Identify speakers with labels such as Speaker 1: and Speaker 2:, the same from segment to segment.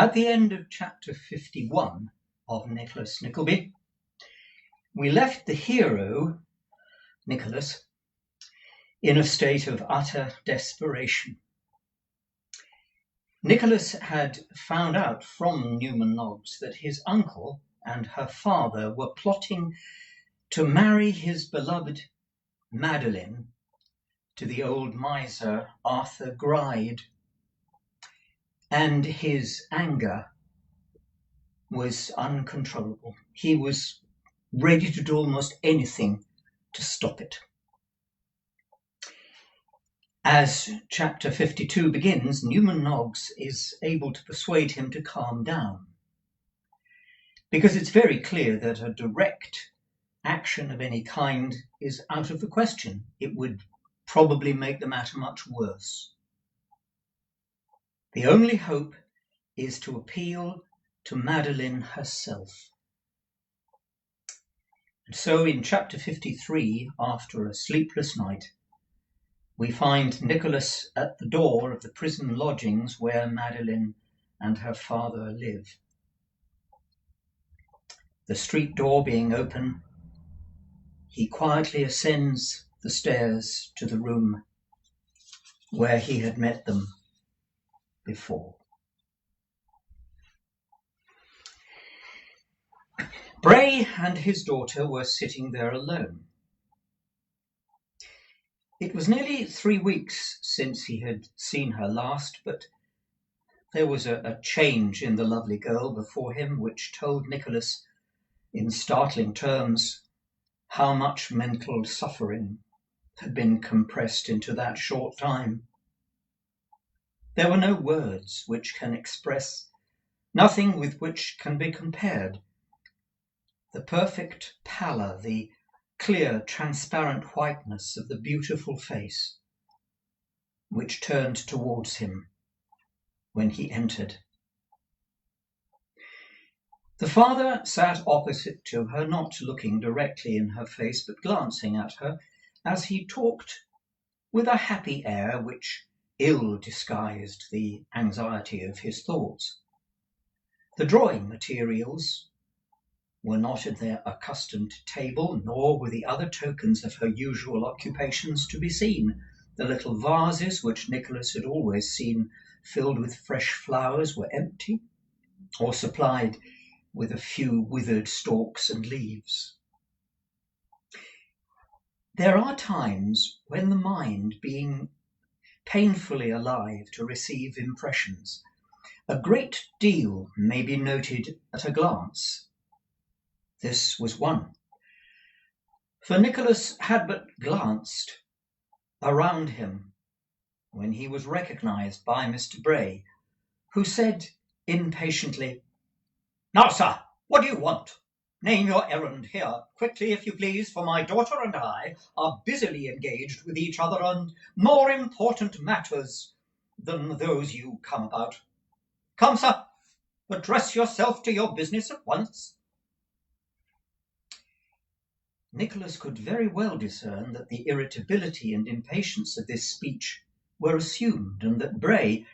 Speaker 1: At the end of chapter 51 of Nicholas Nickleby, we left the hero, Nicholas, in a state of utter desperation. Nicholas had found out from Newman Noggs that his uncle and her father were plotting to marry his beloved Madeline to the old miser Arthur Gride, and his anger was uncontrollable. He was ready to do almost anything to stop it. As chapter 52 begins, Newman Noggs is able to persuade him to calm down, because it's very clear that a direct action of any kind is out of the question. It would probably make the matter much worse. The only hope is to appeal to Madeline herself. And so in chapter 53, after a sleepless night, we find Nicholas at the door of the prison lodgings where Madeline and her father live. The street door being open, he quietly ascends the stairs to the room where he had met them before. Bray and his daughter were sitting there alone. It was nearly 3 weeks since he had seen her last, but there was a change in the lovely girl before him which told Nicholas in startling terms how much mental suffering had been compressed into that short time. There were no words which can express, nothing with which can be compared, the perfect pallor, the clear, transparent whiteness of the beautiful face which turned towards him when he entered. The father sat opposite to her, not looking directly in her face, but glancing at her as he talked with a happy air which ill disguised the anxiety of his thoughts. The drawing materials were not at their accustomed table, nor were the other tokens of her usual occupations to be seen. The little vases which Nicholas had always seen filled with fresh flowers were empty, or supplied with a few withered stalks and leaves. There are times when the mind, being painfully alive to receive impressions, a great deal may be noted at a glance. This was one, for Nicholas had but glanced around him when he was recognized by Mr. Bray, who said impatiently, "Now, sir, what do you want? Name your errand here, quickly, if you please, for my daughter and I are busily engaged with each other on more important matters than those you come about. Come, sir, address yourself to your business at once." Nicholas could very well discern that the irritability and impatience of this speech were assumed, and that Bray,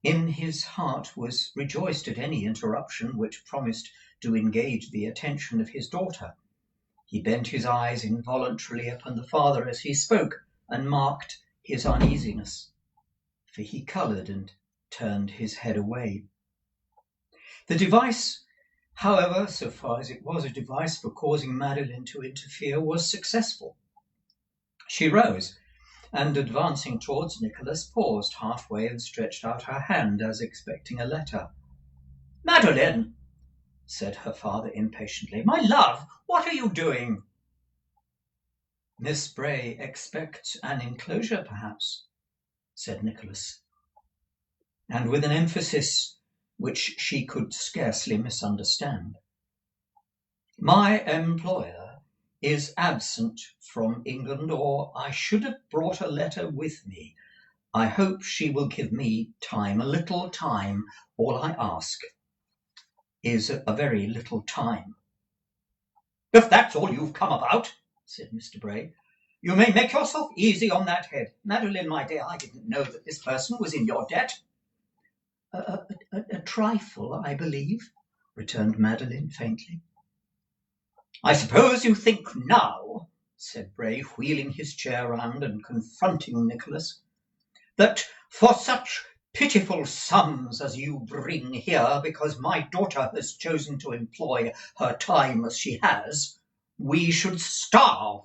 Speaker 1: in his heart, was rejoiced at any interruption which promised to engage the attention of his daughter. He bent his eyes involuntarily upon the father as he spoke, and marked his uneasiness, for he coloured and turned his head away. The device, however, so far as it was a device for causing Madeline to interfere, was successful. She rose, and advancing towards Nicholas, paused halfway and stretched out her hand as expecting a letter. "Madeline," said her father impatiently, "my love, what are you doing?" "Miss Bray expects an enclosure, perhaps," said Nicholas, and with an emphasis which she could scarcely misunderstand. "My employer is absent from England, or I should have brought a letter with me. I hope she will give me time, a little time. All I ask is a very little time." "If that's all you've come about," said Mr. Bray, "you may make yourself easy on that head. Madeline, my dear, I didn't know that this person was in your debt." A trifle, I believe, returned Madeline faintly. I suppose you think now, said Bray, wheeling his chair round and confronting Nicholas, that for such pitiful sums as you bring here because my daughter has chosen to employ her time as she has, we should starve.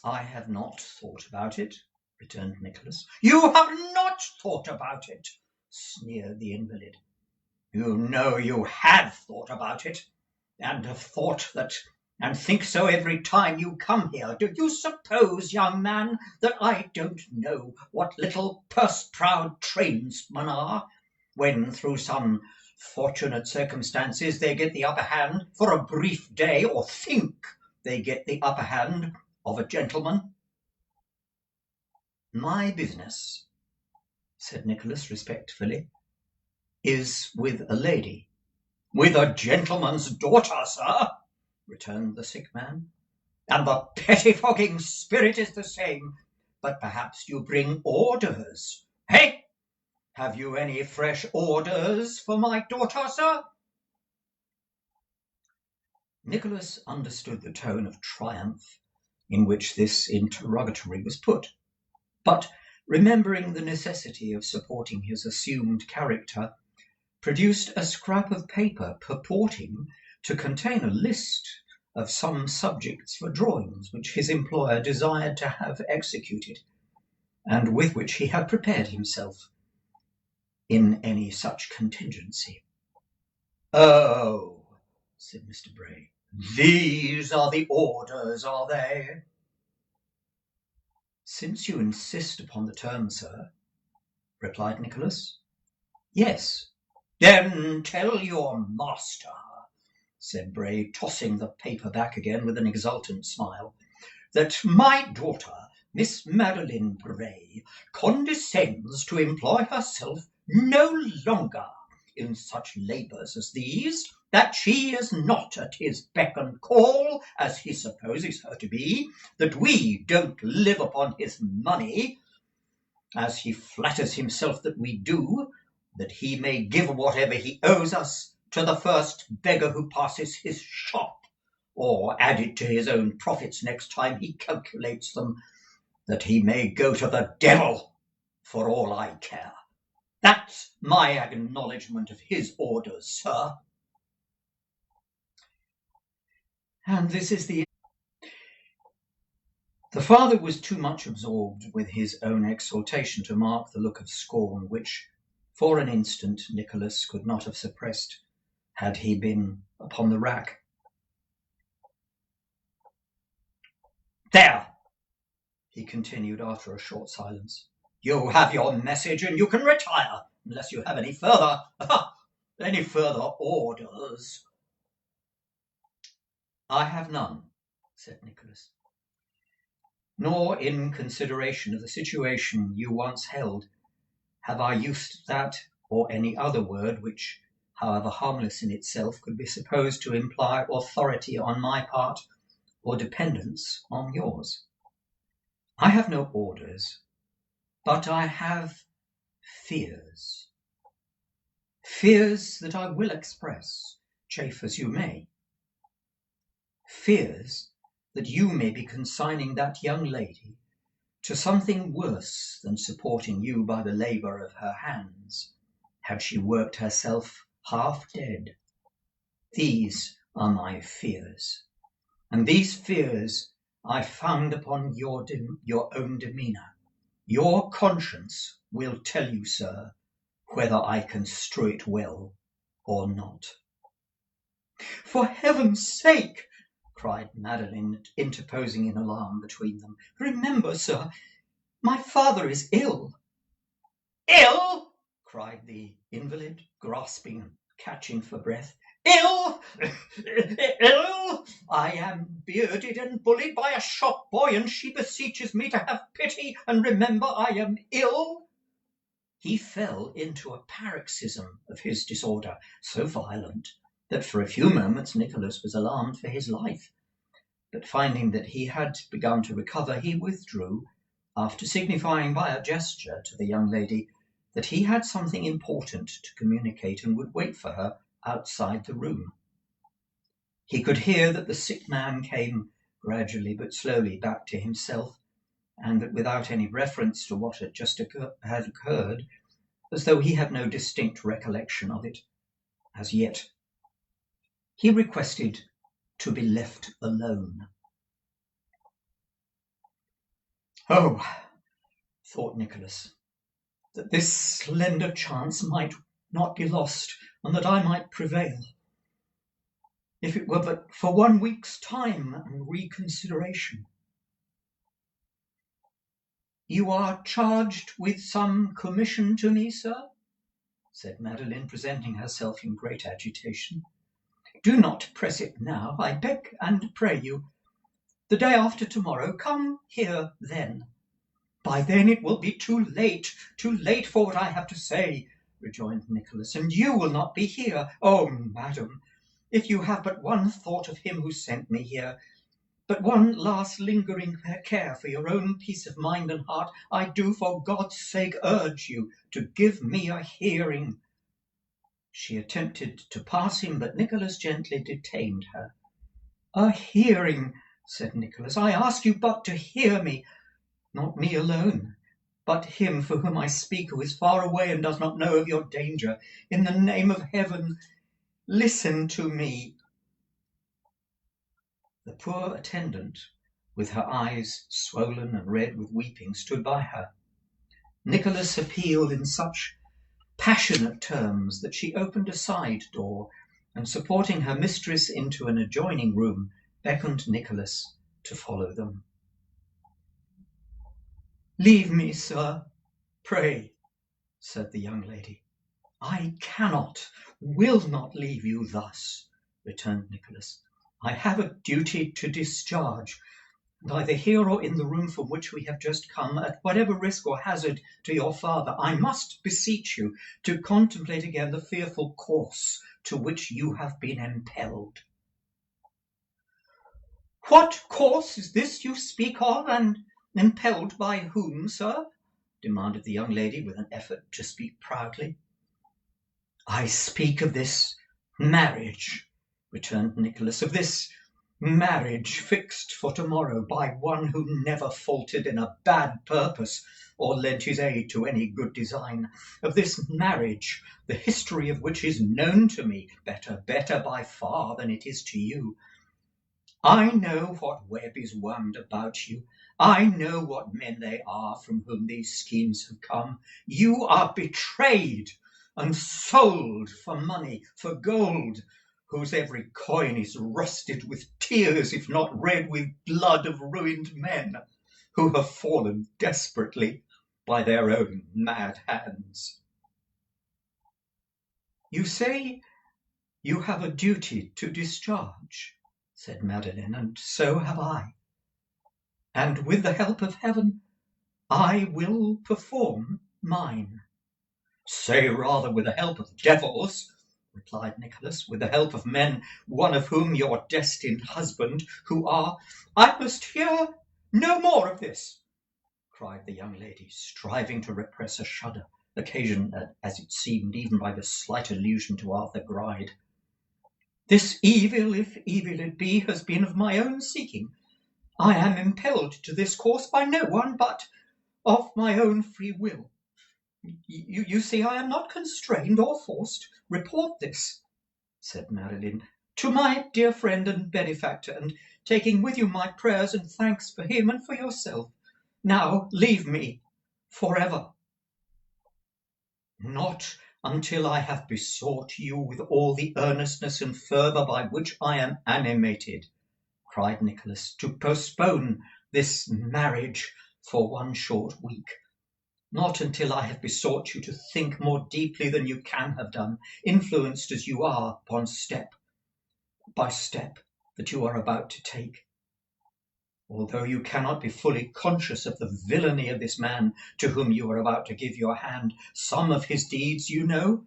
Speaker 1: I have not thought about it, returned Nicholas. You have not thought about it, sneered the invalid. You know you have thought about it, and have thought that, and think so every time you come here. Do you suppose, young man, that I don't know what little purse-proud tradesmen are, when through some fortunate circumstances they get the upper hand for a brief day, or think they get the upper hand of a gentleman? My business, said Nicholas respectfully, is with a lady. With a gentleman's daughter, sir, returned the sick man, and the pettifogging spirit is the same, but perhaps you bring orders, eh? Have you any fresh orders for my daughter, sir? Nicholas understood the tone of triumph in which this interrogatory was put, but remembering the necessity of supporting his assumed character, produced a scrap of paper purporting to contain a list of some subjects for drawings which his employer desired to have executed, and with which he had prepared himself in any such contingency. Oh, said Mr. Bray, these are the orders, are they? Since you insist upon the term, sir, replied Nicholas. Yes. Then tell your master, said Bray, tossing the paper back again with an exultant smile, that my daughter, Miss Madeline Bray, condescends to employ herself no longer in such labours as these, that she is not at his beck and call, as he supposes her to be, that we don't live upon his money, as he flatters himself that we do, that he may give whatever he owes us to the first beggar who passes his shop, or add it to his own profits next time he calculates them, that he may go to the devil for all I care. That's my acknowledgment of his orders, sir. And this is the father was too much absorbed with his own exultation to mark the look of scorn which, for an instant, Nicholas could not have suppressed had he been upon the rack. There, he continued after a short silence, you have your message and you can retire, unless you have any further orders. I have none, said Nicholas, nor in consideration of the situation you once held have I used that or any other word which, however harmless in itself, could be supposed to imply authority on my part or dependence on yours. I have no orders, but I have fears. Fears that I will express, chafe as you may. Fears that you may be consigning that young lady to something worse than supporting you by the labour of her hands, had she worked herself half dead. These are my fears, and these fears I found upon your own demeanour. Your conscience will tell you, sir, whether I construe it well or not. For heaven's sake, cried Madeline, interposing in alarm between them, remember, sir, my father is ill. Ill? Cried the invalid, grasping, catching for breath. Ill? Ill? I am bearded and bullied by a shop boy, and she beseeches me to have pity and remember I am ill. He fell into a paroxysm of his disorder, so violent that for a few moments Nicholas was alarmed for his life, but finding that he had begun to recover, he withdrew, after signifying by a gesture to the young lady that he had something important to communicate and would wait for her outside the room. He could hear that the sick man came gradually but slowly back to himself, and that without any reference to what had just occurred, as though he had no distinct recollection of it as yet, he requested to be left alone. Oh, thought Nicholas, that this slender chance might not be lost, and that I might prevail. If it were but for 1 week's time and reconsideration. You are charged with some commission to me, sir? Said Madeline, presenting herself in great agitation. Do not press it now, I beg and pray you. The day after tomorrow, come here then. By then it will be too late for what I have to say, rejoined Nicholas, and you will not be here. Oh, madam, if you have but one thought of him who sent me here, but one last lingering care for your own peace of mind and heart, I do for God's sake urge you to give me a hearing. She attempted to pass him, but Nicholas gently detained her. A hearing, said Nicholas. I ask you but to hear me, not me alone, but him for whom I speak, who is far away and does not know of your danger. In the name of heaven, listen to me. The poor attendant, with her eyes swollen and red with weeping, stood by her. Nicholas appealed in such passionate terms that she opened a side door, and supporting her mistress into an adjoining room, beckoned Nicholas to follow them. Leave me, sir, pray, said the young lady. I cannot, will not leave you thus, returned Nicholas. I have a duty to discharge, and either here or in the room from which we have just come, at whatever risk or hazard to your father, I must beseech you to contemplate again the fearful course to which you have been impelled. What course is this you speak of, and impelled by whom, sir? Demanded the young lady with an effort to speak proudly. I speak of this marriage, returned Nicholas, of this marriage fixed for tomorrow by one who never faltered in a bad purpose or lent his aid to any good design, of this marriage, the history of which is known to me, better by far than it is to you. I know what web is wound about you. I know what men they are from whom these schemes have come. You are betrayed and sold for money, for gold, whose every coin is rusted with tears, if not red with blood of ruined men, who have fallen desperately by their own mad hands. You say you have a duty to discharge, said Madeline, and so have I. And with the help of heaven, I will perform mine. Say rather with the help of devils, replied Nicholas, with the help of men, one of whom your destined husband, who are— I must hear no more of this, cried the young lady, striving to repress a shudder, occasioned, as it seemed, even by the slight allusion to Arthur Gride. This evil, if evil it be, has been of my own seeking. I am impelled to this course by no one, but of my own free will. You see, I am not constrained or forced. Report this, said Madeline, to my dear friend and benefactor, and taking with you my prayers and thanks for him and for yourself. Now leave me forever. Not until I have besought you with all the earnestness and fervour by which I am animated, cried Nicholas, to postpone this marriage for 1 short week. Not until I have besought you to think more deeply than you can have done, influenced as you are upon step by step that you are about to take. Although you cannot be fully conscious of the villainy of this man to whom you are about to give your hand, some of his deeds you know.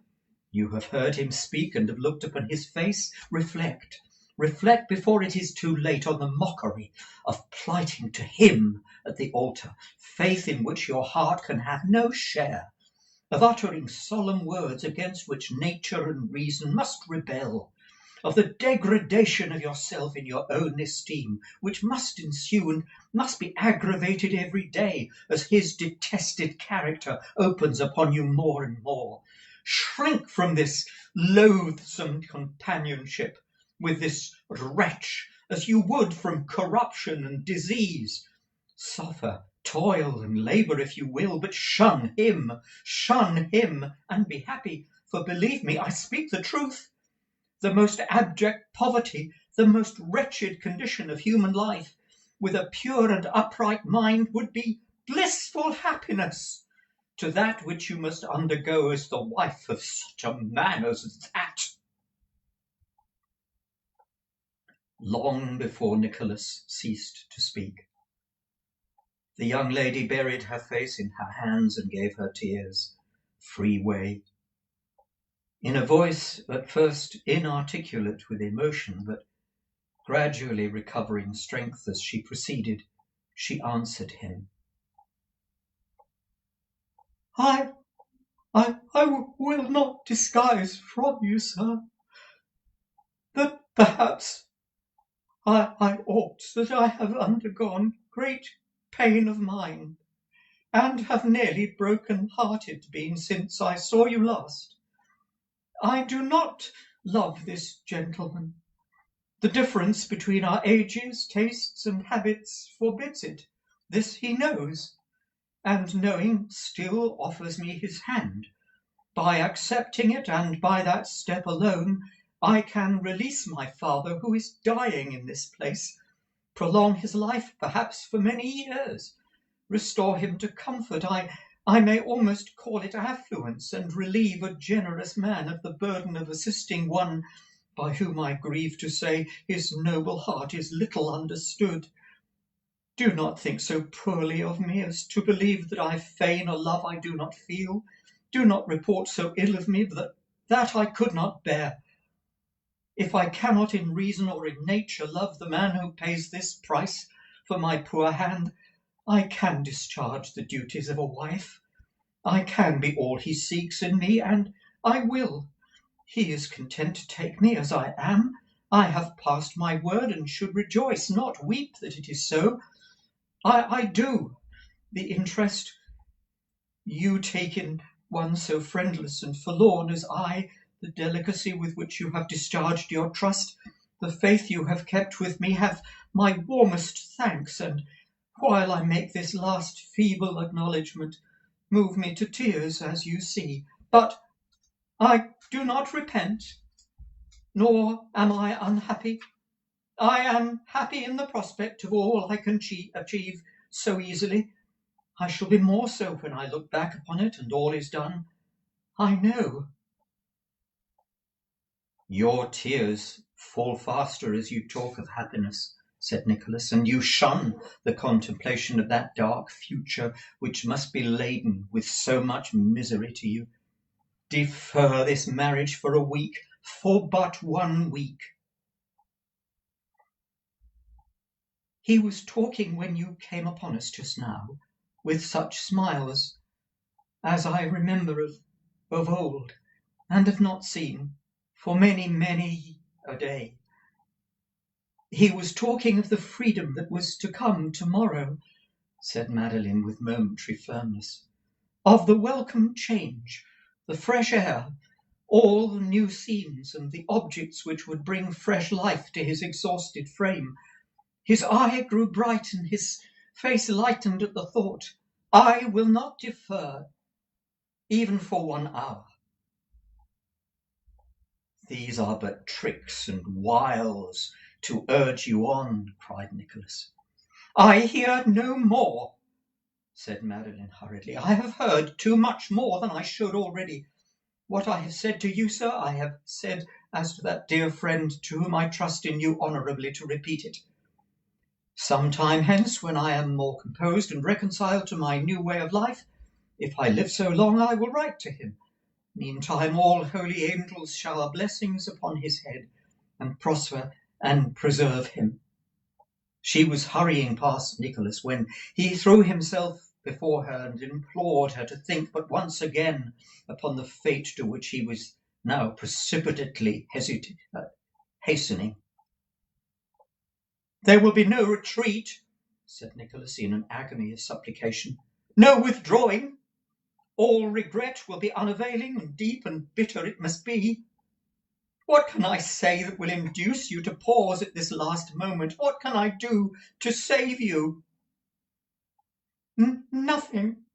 Speaker 1: You have heard him speak and have looked upon his face. Reflect before it is too late on the mockery of plighting to him at the altar faith in which your heart can have no share, of uttering solemn words against which nature and reason must rebel, of the degradation of yourself in your own esteem, which must ensue and must be aggravated every day as his detested character opens upon you more and more. Shrink from this loathsome companionship with this wretch as you would from corruption and disease. Suffer, toil and labour if you will, but shun him, and be happy, for believe me, I speak the truth. The most abject poverty, the most wretched condition of human life, with a pure and upright mind, would be blissful happiness to that which you must undergo as the wife of such a man as that. Long before Nicholas ceased to speak, the young lady buried her face in her hands and gave her tears free way. In a voice at first inarticulate with emotion, but gradually recovering strength as she proceeded, she answered him. I will not disguise from you, sir, that perhaps I ought, that I have undergone great pain of mind, and have nearly broken-hearted been since I saw you last. I do not love this gentleman. The difference between our ages, tastes, and habits forbids it. This he knows, and knowing still offers me his hand. By accepting it, and by that step alone, I can release my father, who is dying in this place, prolong his life perhaps for many years, restore him to comfort, I may almost call it affluence, and relieve a generous man of the burden of assisting one by whom I grieve to say his noble heart is little understood. Do not think so poorly of me as to believe that I feign a love I do not feel. Do not report so ill of me that I could not bear. If I cannot in reason or in nature love the man who pays this price for my poor hand, I can discharge the duties of a wife. I can be all he seeks in me, and I will. He is content to take me as I am. I have passed my word, and should rejoice, not weep, that it is so. I do. The interest you take in one so friendless and forlorn as I, the delicacy with which you have discharged your trust, the faith you have kept with me, have my warmest thanks, and while I make this last feeble acknowledgment, move me to tears, as you see. But I do not repent, nor am I unhappy. I am happy in the prospect of all I can achieve so easily. I shall be more so when I look back upon it and all is done. I know. Your tears fall faster as you talk of happiness, said Nicholas, and you shun the contemplation of that dark future which must be laden with so much misery to you. Defer this marriage for a week, for but 1 week. He was talking when you came upon us just now, with such smiles as I remember of old, and have not seen for many, many a day. He was talking of the freedom that was to come tomorrow, said Madeline with momentary firmness, of the welcome change, the fresh air, all the new scenes and the objects which would bring fresh life to his exhausted frame. His eye grew bright and his face lightened at the thought. I will not defer, even for 1 hour. These are but tricks and wiles to urge you on, cried Nicholas. I hear no more, said Madeline hurriedly. I have heard too much more than I should already. What I have said to you, sir, I have said as to that dear friend to whom I trust in you honourably to repeat it. Some time hence, when I am more composed and reconciled to my new way of life, if I live so long, I will write to him. Meantime, all holy angels shower blessings upon his head, and prosper and preserve him. She was hurrying past Nicholas when he threw himself before her and implored her to think but once again upon the fate to which he was now precipitately hastening. "There will be no retreat," said Nicholas in an agony of supplication, "no withdrawing. All regret will be unavailing, and deep and bitter it must be. What can I say that will induce you to pause at this last moment? What can I do to save you?" "Nothing,"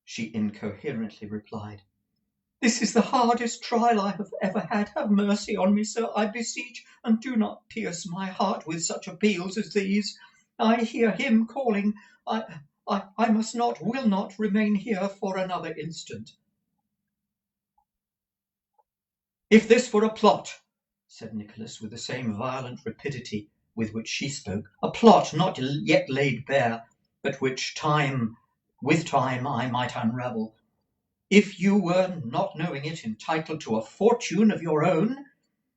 Speaker 1: she incoherently replied. "This is the hardest trial I have ever had. Have mercy on me, sir, I beseech, and do not pierce my heart with such appeals as these. I hear him calling. I must not, will not remain here for another instant." "If this were a plot," said Nicholas, with the same violent rapidity with which she spoke, "a plot not yet laid bare, but which with time I might unravel, if you were, not knowing it, entitled to a fortune of your own,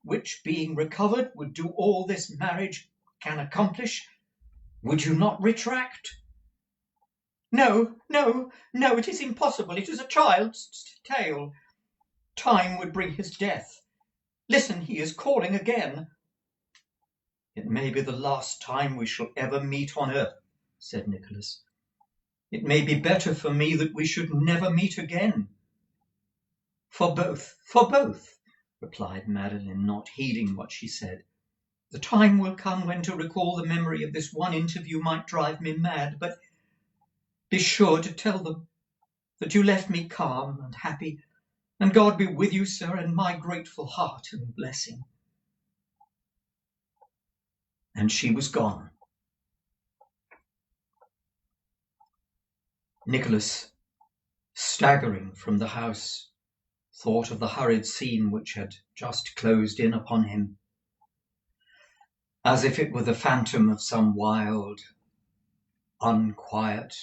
Speaker 1: which, being recovered, would do all this marriage can accomplish, would you not retract?" No, it is impossible. It is a child's tale. Time would bring his death. Listen, he is calling again." "It may be the last time we shall ever meet on earth," said Nicholas. "It may be better for me that we should never meet again." For both," replied Madeline, not heeding what she said. "The time will come when to recall the memory of this one interview might drive me mad, but be sure to tell them that you left me calm and happy, and God be with you, sir, and my grateful heart and blessing." And she was gone. Nicholas, staggering from the house, thought of the hurried scene which had just closed in upon him, as if it were the phantom of some wild, unquiet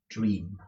Speaker 1: dream.